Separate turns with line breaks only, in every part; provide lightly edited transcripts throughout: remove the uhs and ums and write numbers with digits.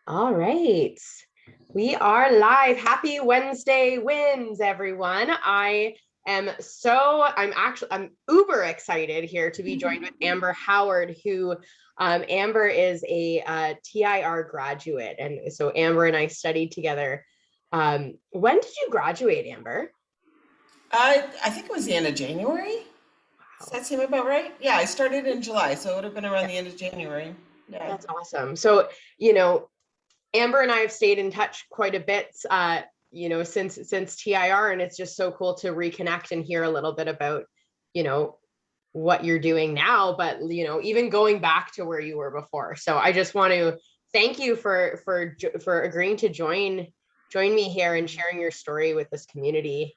All right. We are live. Happy Wednesday wins, everyone. I'm uber excited here to be joined with Amber Howard, who Amber is a TIR graduate. And so Amber and I studied together. When did you graduate, Amber?
I think it was the end of January. Does
Wow.
that seem about right? Yeah, I started in July, so it would have been around the end of January. Yeah.
That's awesome. So, you know, Amber and I have stayed in touch quite a bit, since TIR, and it's just so cool to reconnect and hear a little bit about, you know, what you're doing now, but even going back to where you were before. So I just want to thank you for agreeing to join me here and sharing your story with this community.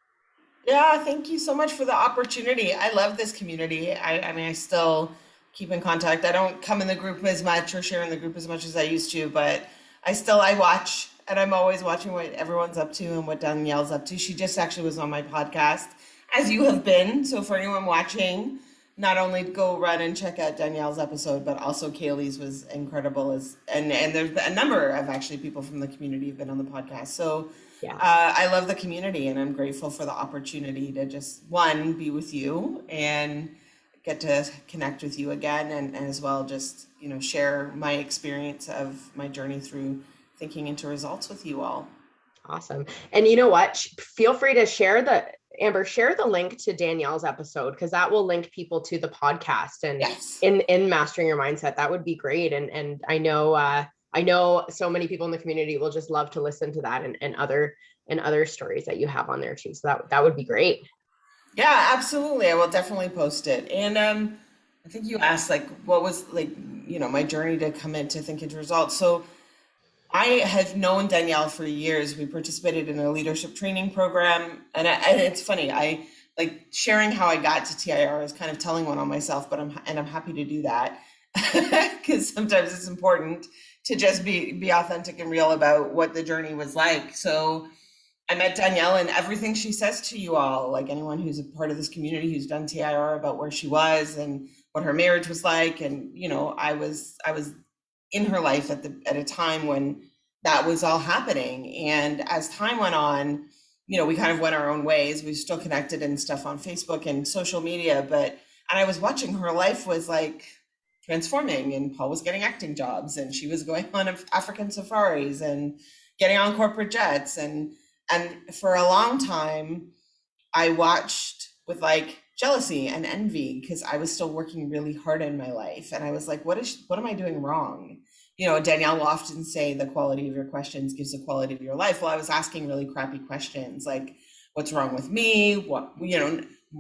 Yeah, thank you so much for the opportunity. I love this community. I mean, I still keep in contact. I don't come in the group as much or share in the group as much as I used to, but I watch and I'm always watching what everyone's up to and what Danielle's up to. She just actually was on my podcast, as you have been. So for anyone watching, not only go run and check out Danielle's episode, but also Kaylee's was incredible. And there's a number of actually people from the community have been on the podcast. So
Yeah.
I love the community, and I'm grateful for the opportunity to just one be with you and get to connect with you again, and as well just share my experience of my journey through thinking into results with you all.
Awesome. And you know what? Feel free to share the link to Danielle's episode, because that will link people to the podcast and
Yes.
in mastering your mindset. That would be great. And I know so many people in the community will just love to listen to that and other stories that you have on there too. So that would be great.
Yeah, absolutely. I will definitely post it. And I think you asked like what was like, my journey to come into Think into Results. So I had known Danielle for years. We participated in a leadership training program, and it's funny. I like sharing how I got to TIR is kind of telling one on myself, but I'm happy to do that because sometimes it's important to just be authentic and real about what the journey was like. So I met Danielle, and everything she says to you all, like anyone who's a part of this community who's done TIR, about where she was and what her marriage was like, and I was in her life at a time when that was all happening. And as time went on, we kind of went our own ways. We still connected and stuff on Facebook and social media, and I was watching her life was like transforming, and Paul was getting acting jobs, and she was going on African safaris and getting on corporate jets, and for a long time I watched with like jealousy and envy because I was still working really hard in my life, and I was like, what am I doing wrong? Danielle will often say the quality of your questions gives the quality of your life. Well, I was asking really crappy questions like, what's wrong with me?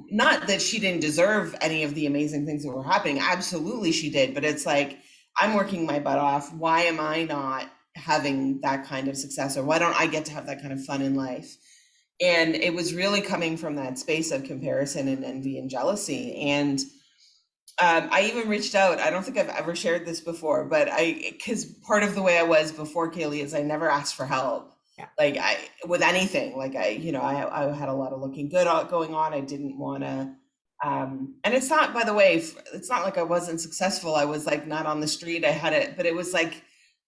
Not that she didn't deserve any of the amazing things that were happening. Absolutely she did. But it's like, I'm working my butt off. Why am I not having that kind of success? Or why don't I get to have that kind of fun in life? And it was really coming from that space of comparison and envy and jealousy. And I even reached out. I don't think I've ever shared this before, but because part of the way I was before Kaylee is I never asked for help.
Yeah.
Like with anything, like I had a lot of looking good going on. I didn't want to, and it's not, by the way, it's not like I wasn't successful. I was like not on the street. I had it, but it was like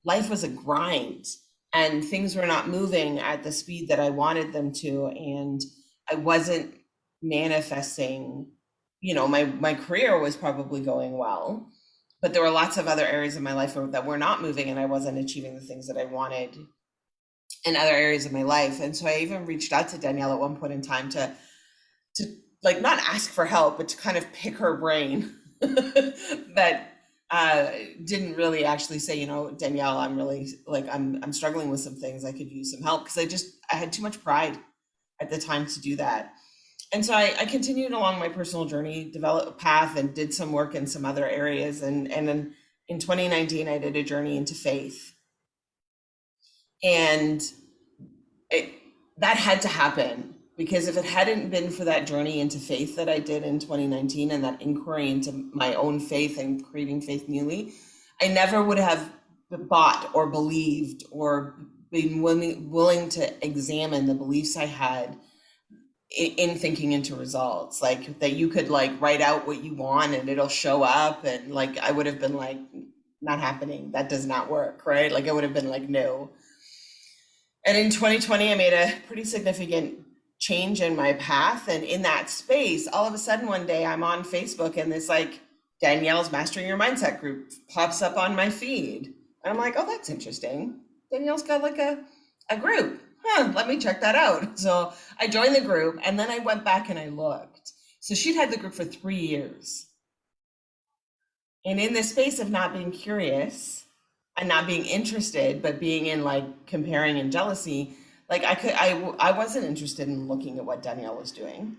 life was a grind and things were not moving at the speed that I wanted them to. And I wasn't manifesting, my career was probably going well, but there were lots of other areas of my life that were not moving, and I wasn't achieving the things that I wanted in other areas of my life. And so I even reached out to Danielle at one point in time to like not ask for help, but to kind of pick her brain. But didn't really actually say, Danielle, I'm really like I'm struggling with some things. I could use some help because I had too much pride at the time to do that. And so I continued along my personal journey, developed path, and did some work in some other areas. And then in 2019, I did a journey into faith, and it, that had to happen because if it hadn't been for that journey into faith that I did in 2019 and that inquiry into my own faith and creating faith newly, I never would have bought or believed or been willing to examine the beliefs I had in thinking into results, like that you could like write out what you want and it'll show up, and like I would have been like, not happening. That does not work, right? Like it would have been like, no. And in 2020, I made a pretty significant change in my path. And in that space, all of a sudden one day I'm on Facebook and this like Danielle's Mastering Your Mindset group pops up on my feed. And I'm like, oh, that's interesting. Danielle's got like a group. Let me check that out. So I joined the group and then I went back and I looked. So she'd had the group for 3 years. And in this space of not being curious and not being interested, but being in like comparing and jealousy, like I wasn't interested in looking at what Danielle was doing,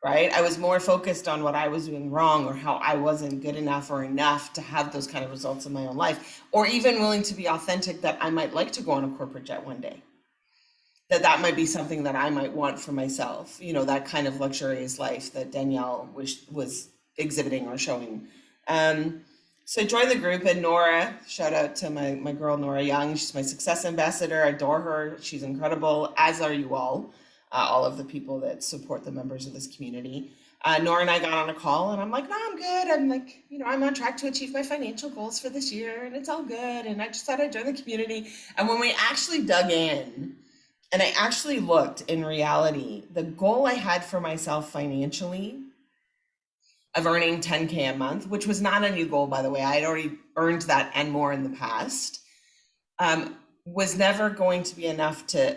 right? I was more focused on what I was doing wrong or how I wasn't good enough or enough to have those kind of results in my own life, or even willing to be authentic that I might like to go on a corporate jet one day. That might be something that I might want for myself, you know, that kind of luxurious life that Danielle was exhibiting or showing. So I joined the group, and Nora, shout out to my girl, Nora Young. She's my success ambassador. I adore her. She's incredible, as are you all of the people that support the members of this community. Nora and I got on a call and I'm like, no, I'm good. I'm like, you know, I'm on track to achieve my financial goals for this year and it's all good. And I just thought I'd join the community. And when we actually dug in and I actually looked, in reality, the goal I had for myself financially of earning 10K a month, which was not a new goal, by the way, I had already earned that and more in the past, was never going to be enough to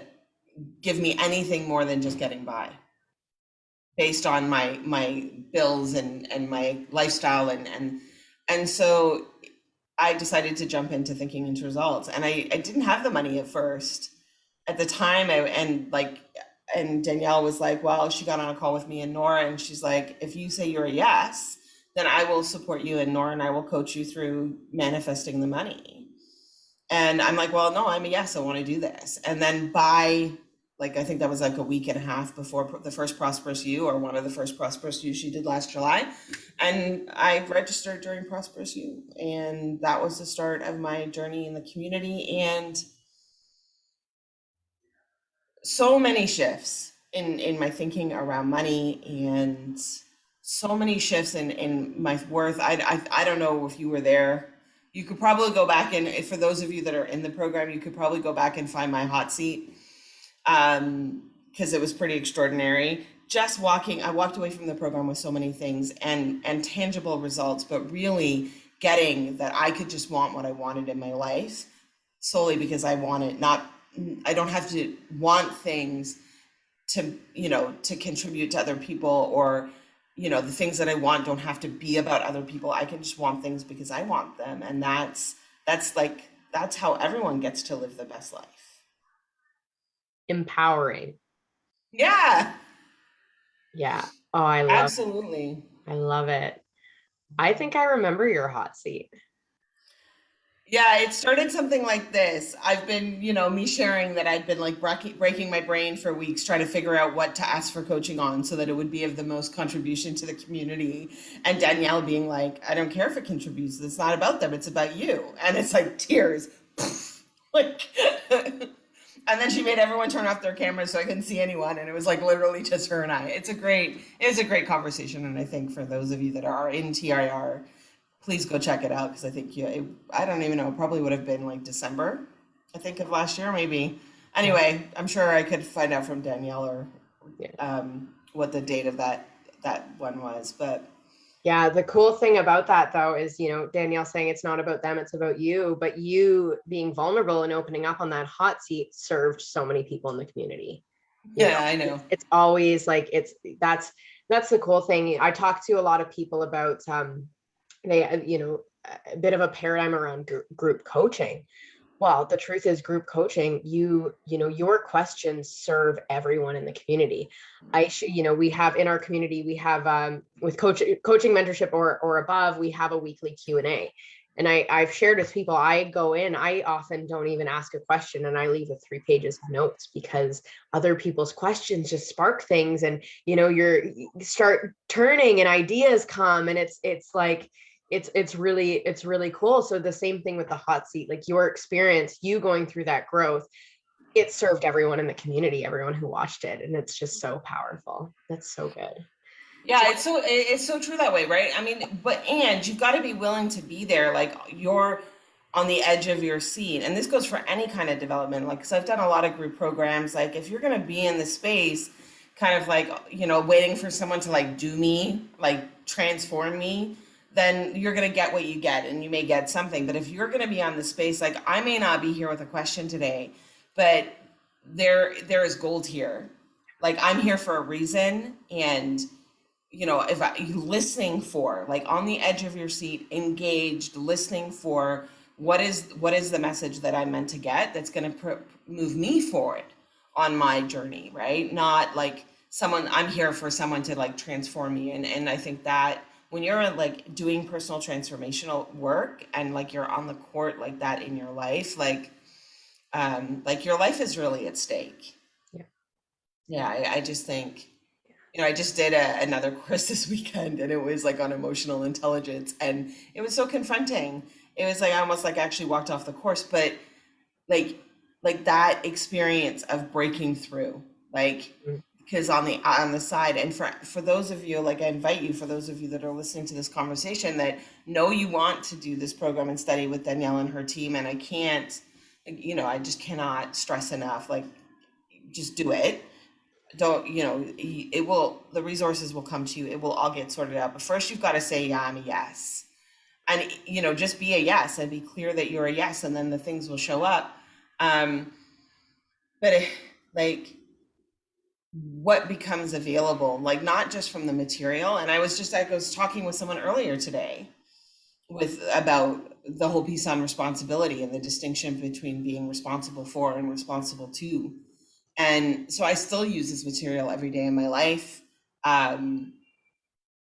give me anything more than just getting by based on my bills and my lifestyle. And so I decided to jump into Thinking into Results. And I didn't have the money at first. At the time, and Danielle was like, well, she got on a call with me and Nora, and she's like, if you say you're a yes, then I will support you, and Nora and I will coach you through manifesting the money. And I'm like, well, no, I'm a yes, I want to do this. And then by like, I think that was like a week and a half before the first Prosperous You, or one of the first Prosperous You she did last July. And I registered during Prosperous You. And that was the start of my journey in the community. And so many shifts in my thinking around money, and so many shifts in my worth. I don't know if you were there. You could probably go back, and for those of you that are in the program, you could probably go back and find my hot seat, because it was pretty extraordinary. I walked away from the program with so many things and tangible results, but really getting that I could just want what I wanted in my life solely because I want it. I don't have to want things to, you know, to contribute to other people, or, you know, the things that I want don't have to be about other people. I can just want things because I want them. And that's how everyone gets to live the best life.
Empowering.
Yeah.
Yeah. Oh,
Absolutely.
I love it. I think I remember your hot seat.
Yeah, it started something like this. I've been, you know, me sharing that I'd been like breaking my brain for weeks trying to figure out what to ask for coaching on so that it would be of the most contribution to the community. And Danielle being like, I don't care if it contributes. It's not about them. It's about you. And it's like tears. Like, and then she made everyone turn off their cameras so I couldn't see anyone. And it was like literally just her and I. It was a great conversation. And I think for those of you that are in TIR, please go check it out, because I think I don't even know, it probably would have been like December, I think, of last year, maybe. Anyway, I'm sure I could find out from Danielle or what the date of that one was. But
yeah, the cool thing about that though is, you know, Danielle saying it's not about them, it's about you, but you being vulnerable and opening up on that hot seat served so many people in the community.
I know.
It's always like, that's the cool thing. I talk to a lot of people about, they, you know, a bit of a paradigm around group coaching. Well, the truth is, group coaching, you know, your questions serve everyone in the community. You know, we have in our community, we have with coaching mentorship or above, we have a weekly Q&A. And I've shared with people, I go in, I often don't even ask a question, and I leave with 3 pages of notes, because other people's questions just spark things, and, you know, you start turning and ideas come, and it's like, it's really cool. So the same thing with the hot seat, like your experience, you going through that growth, it served everyone in the community, everyone who watched it. And it's just so powerful. That's so good.
Yeah, it's so true that way, right? I mean, but and you've got to be willing to be there, like you're on the edge of your seat. And this goes for any kind of development. Like, because I've done a lot of group programs. Like, if you're going to be in the space, kind of like, waiting for someone to like do me, like transform me, then you're going to get what you get, and you may get something. But if you're going to be on the space, like I may not be here with a question today, but there is gold here. Like I'm here for a reason, and if you listening for, like on the edge of your seat, engaged, listening for what is the message that I'm meant to get that's going to move me forward on my journey, right? Not like someone, I'm here for someone to like transform me. And I think that when you're like doing personal transformational work and like you're on the court like that in your life, like your life is really at stake.
Yeah.
Yeah, I just think, I just did another course this weekend, and it was like on emotional intelligence, and it was so confronting. It was like I almost like actually walked off the course, but like like that experience of breaking through, like
Mm.
because on the side, and for those of you, like I invite you, for those of you that are listening to this conversation that know you want to do this program and study with Danielle and her team, and I can't, I just cannot stress enough, like just do it. Don't, it will, the resources will come to you, it will all get sorted out, but first you've got to say, yeah, I'm a yes. And just be a yes and be clear that you're a yes, and then the things will show up. Um but like what becomes available, like not just from the material. And I was talking with someone earlier today with about the whole piece on responsibility and the distinction between being responsible for and responsible to. And so I still use this material every day in my life. Um,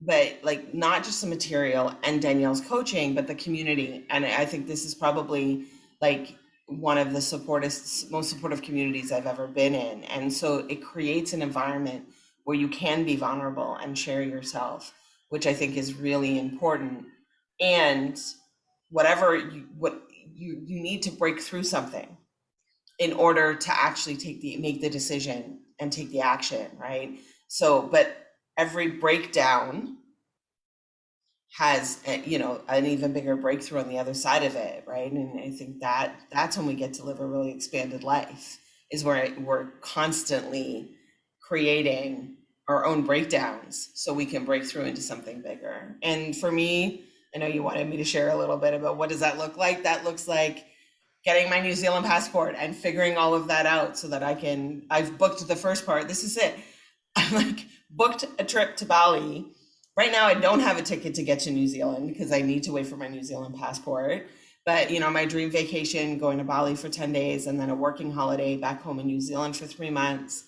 but like not just the material and Danielle's coaching, but the community. And I think this is probably like one of the most supportive communities I've ever been in. And so it creates an environment where you can be vulnerable and share yourself, which I think is really important. And what you need to break through something in order to actually make the decision and take the action, right? So, but every breakdown has an even bigger breakthrough on the other side of it, right? And I think that that's when we get to live a really expanded life, is where we're constantly creating our own breakdowns so we can break through into something bigger. And for me, I know you wanted me to share a little bit about what does that look like. That looks like getting my New Zealand passport and figuring all of that out so that I've booked the first part. This is it. I like booked a trip to Bali. Right now I don't have a ticket to get to New Zealand because I need to wait for my New Zealand passport. But my dream vacation, going to Bali for 10 days and then a working holiday back home in New Zealand for 3 months.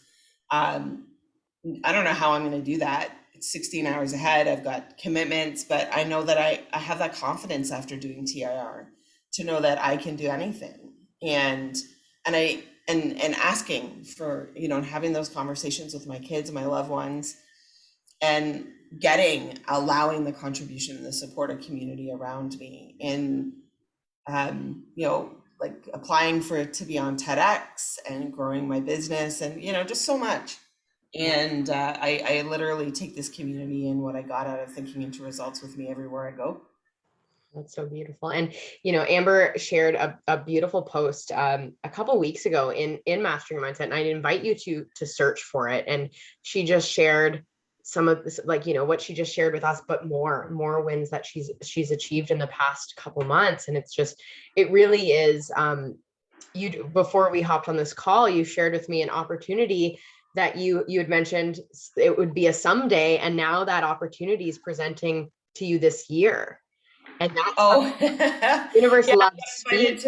Um, I don't know how I'm going to do that. It's 16 hours ahead. I've got commitments, but I know that I have that confidence after doing TIR to know that I can do anything. And asking for, and having those conversations with my kids and my loved ones, and allowing the contribution and the supportive community around me, and like applying for it to be on TEDx and growing my business, and just so much. And I literally take this community and what I got out of thinking into results with me everywhere I go.
That's so beautiful. And, Amber shared a beautiful post a couple weeks ago in Mastering Mindset, and I'd invite you to search for it. And she just shared some of this, like, what she just shared with us, but more wins that she's achieved in the past couple months. And it really is, before we hopped on this call, you shared with me an opportunity that you had mentioned it would be a someday, and now that opportunity is presenting to you this year. And that's
Oh,
universe
yeah,
loves speed.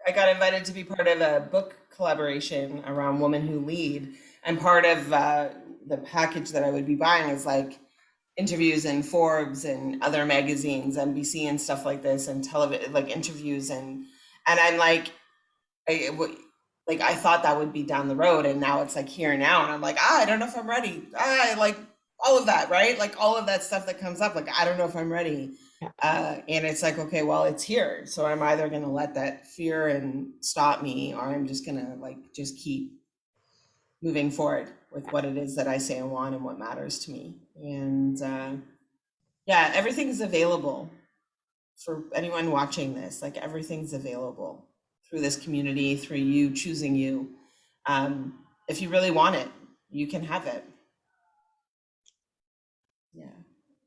I got invited to be part of a book collaboration around Women Who Lead. And part of the package that I would be buying is like interviews in Forbes and other magazines, NBC and stuff like this, and television, like interviews. And I'm like, I thought that would be down the road, and now it's like here now. And I'm like, I don't know if I'm ready. Like all of that, right? Like all of that stuff that comes up, like, I don't know if I'm ready. And it's like, okay, well, it's here. So I'm either going to let that fear and stop me, or I'm just going to like, just keep moving forward with what it is that I say I want and what matters to me. And yeah, everything's available for anyone watching this. Like everything's available through this community, through you choosing you. If you really want it, you can have it. Yeah.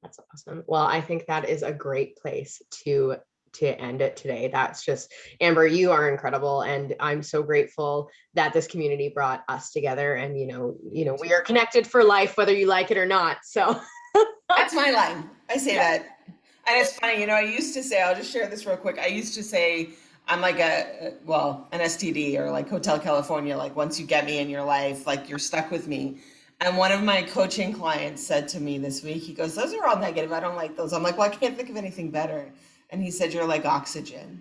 That's awesome. Well, I think that is a great place to end it today. That's just, Amber, you are incredible, and I'm so grateful that this community brought us together. And we are connected for life, whether you like it or not. So
That's my line. I say
yeah.
that. And it's funny, I used to say, I'll just share this real quick. I used to say, I'm like an STD or like Hotel California. Like once you get me in your life, like you're stuck with me. And one of my coaching clients said to me this week, he goes, those are all negative. I don't like those. I'm like, well, I can't think of anything better. And he said, you're like oxygen.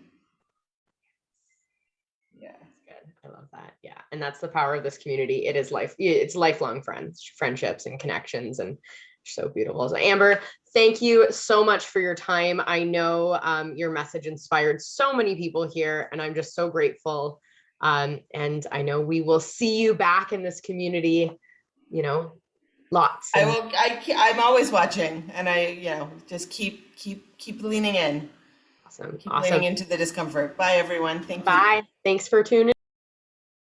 Yeah.
Good. I love that. Yeah. And that's the power of this community. It is it's lifelong friendships and connections, and so beautiful. So Amber, thank you so much for your time. I know your message inspired so many people here, and I'm just so grateful. And I know we will see you back in this community, lots.
I will. I'm always watching, and just keep leaning in.
Awesome.
Keep leaning into the discomfort. Bye, everyone. Thank you.
Bye. Thanks for tuning in.